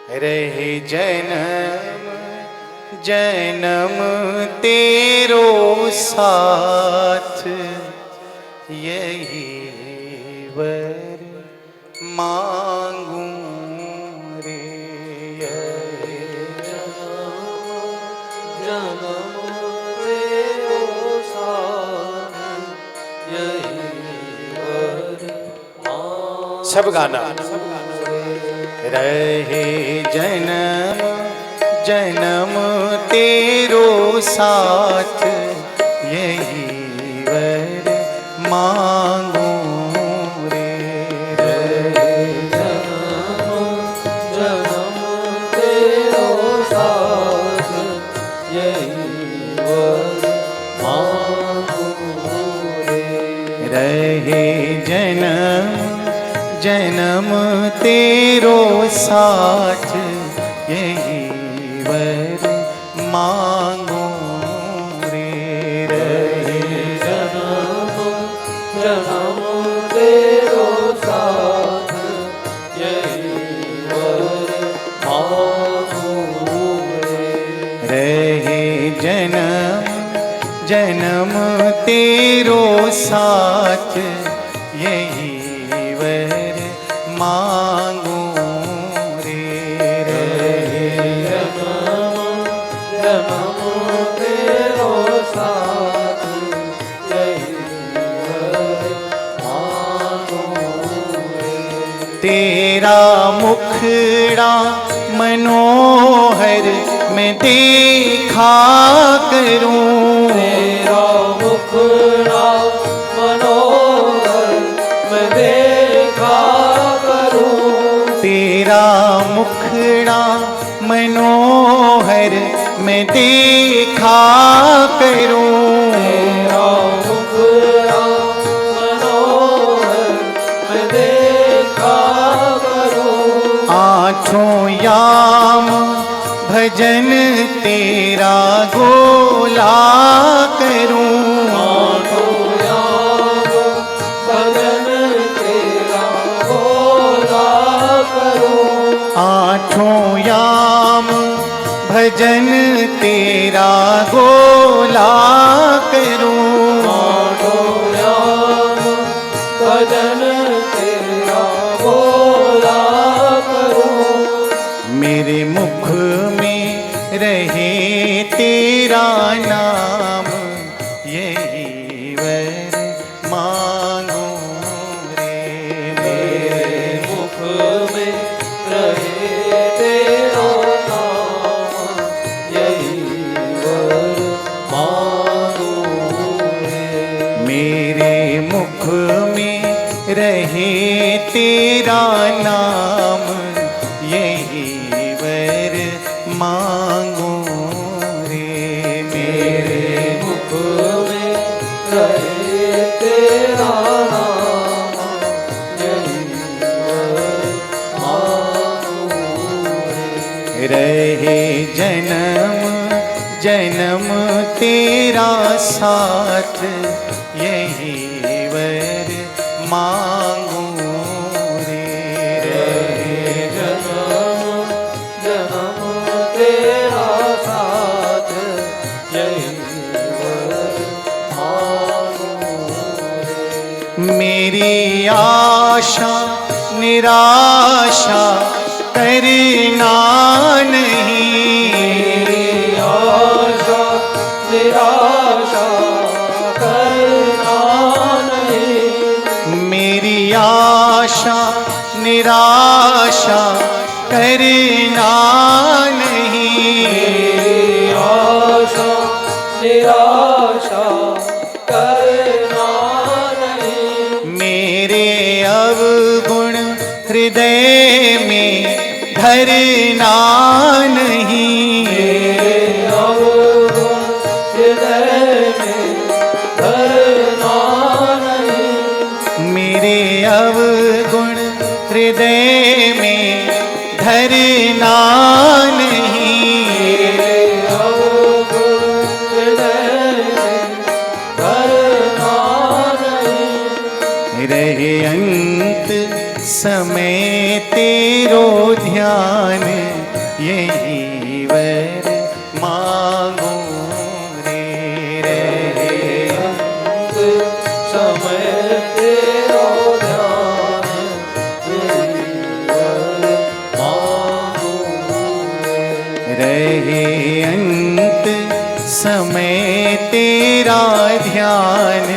रहे जन्म जन्म तेरो साथ, यही वर मांगू रे। यही जन्म तेरो साथ, यही वर मांगू। सब गाना। रहे जन्म जन्म तेरो साथ, यही वर मांगू रे। रहे जन्म जन्म तेरो साथ, यही वर मांगू रे। रहे जन्म जन्म तेरो साथ, यही वर मांगू रे। रहे जन्म जन्म तेरो साथ, यही वर मांगू रे। रहे जन्म जन्म तेरो साथ, यही वर मांगू रे। रहे जन्म जन्म तेरो साथ, यही वर मांगू रे। तेरा मुखड़ा मनोहर मैं देखा करूं। तेरा मुखड़ा मनोहर मैं देखा करूं। तेरा मुखड़ा मनोहर मैं देखा करूं। तेरा मुखड़ा मनोहर मैं देखा करूं। आँखों याम भजन तेरा गोला करूं। आँखों याम भजन तेरा गोला करूं। आँखों याम भजन तेरा गोला करूं। आँखों याम भजन तेरा गोला करूं। मेरे मुख में रहे तेरा नाम, यही वर मांगू रे। मेरे मुख में रहे तेरा नाम, यही वर मांगू रे। मेरे मुख में रहे तेरा नाम, यही वर मांगू रे। मेरे मुख में रहे तेरा नाम, यही वर मांगू रे। रहे जन्म जन्म तेरा साथ, यही वर मांगू रे। रहे जन्म जन्म तेरा साथ, यही वर मांगू रे। मेरी आशा निराशा करना नहीं। मेरी आशा निराशा करना नहीं। मेरी आशा निराशा करना नहीं। मेरी आशा निराशा करना नहीं। मेरे अवगुण हृदय में धरना नहीं। मेरे अवगुण हृदय में धरना नहीं। मेरे अवगुण हृदय में धरना नहीं। मेरे अवगुण हृदय में धरना नहीं। रहे अंत समय तेरो ध्यान, यही वर मांगू रे। रहे अंत समय तेरो ध्यान, यही वर मांगू रे। रहे अंत समय तेरा ध्यान,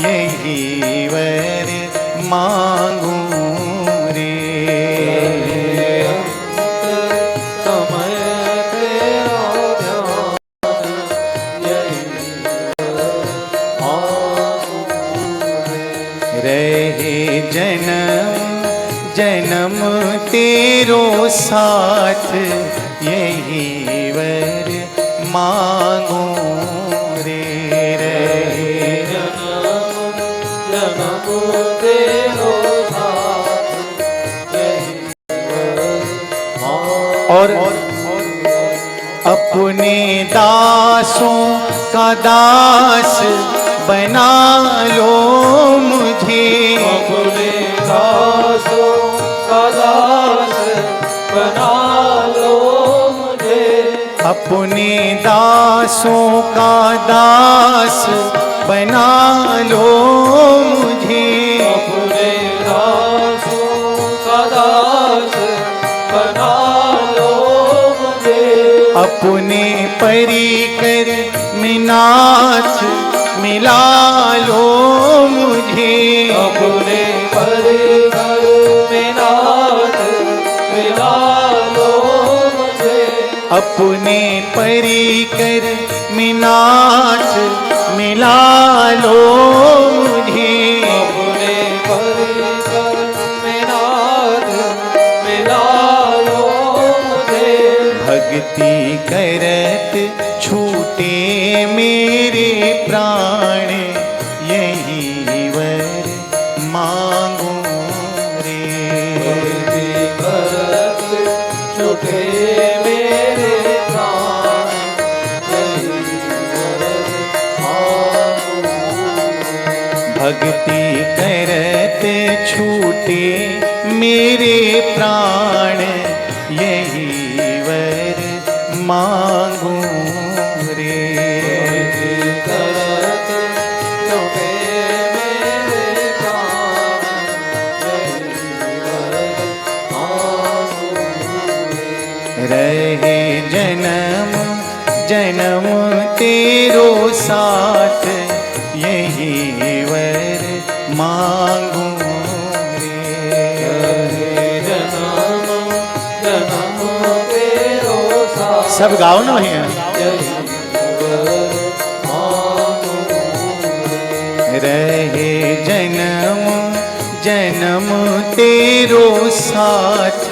यही वर मांगू रे। रहे जन्म जन्म तेरो साथ, यही वर मांगू रे। रहे जन्म तेरो साथ, यही वर मांगू। और अपने दासों का दास बना लो मुझे, अपने दासों का दास बना लो मुझे। अपने दासों का दास बना लो मुझे। अपने दासों का दास बना लो मुझे। अपने परिकर में नाथ मिला लो मुझे। अपने परिकर में नाथ मिला लो मुझे। अपने परिकर में नाथ मिला लो मुझे। अपने परिकर में नाथ मिला लो मुझे। भक्ति करत छूटे मेरे प्राण, यही वर मांगू रे। भक्ति करत छूटे मेरे प्राण, यही वर मांगू रे। भक्ति करत छूटे मेरे प्राण, यही वर मांगू रे। करत छूटे मेरे प्राण, यही वर मांगू रे। रहे जन्म जन्म तेरो साथ, यही वर मांगू रे। रहे जन्म जन्म तेरो साथ, सब गाओ ना भैया। यही वर मांगू रे। रहे जन्म जन्म तेरो साथ,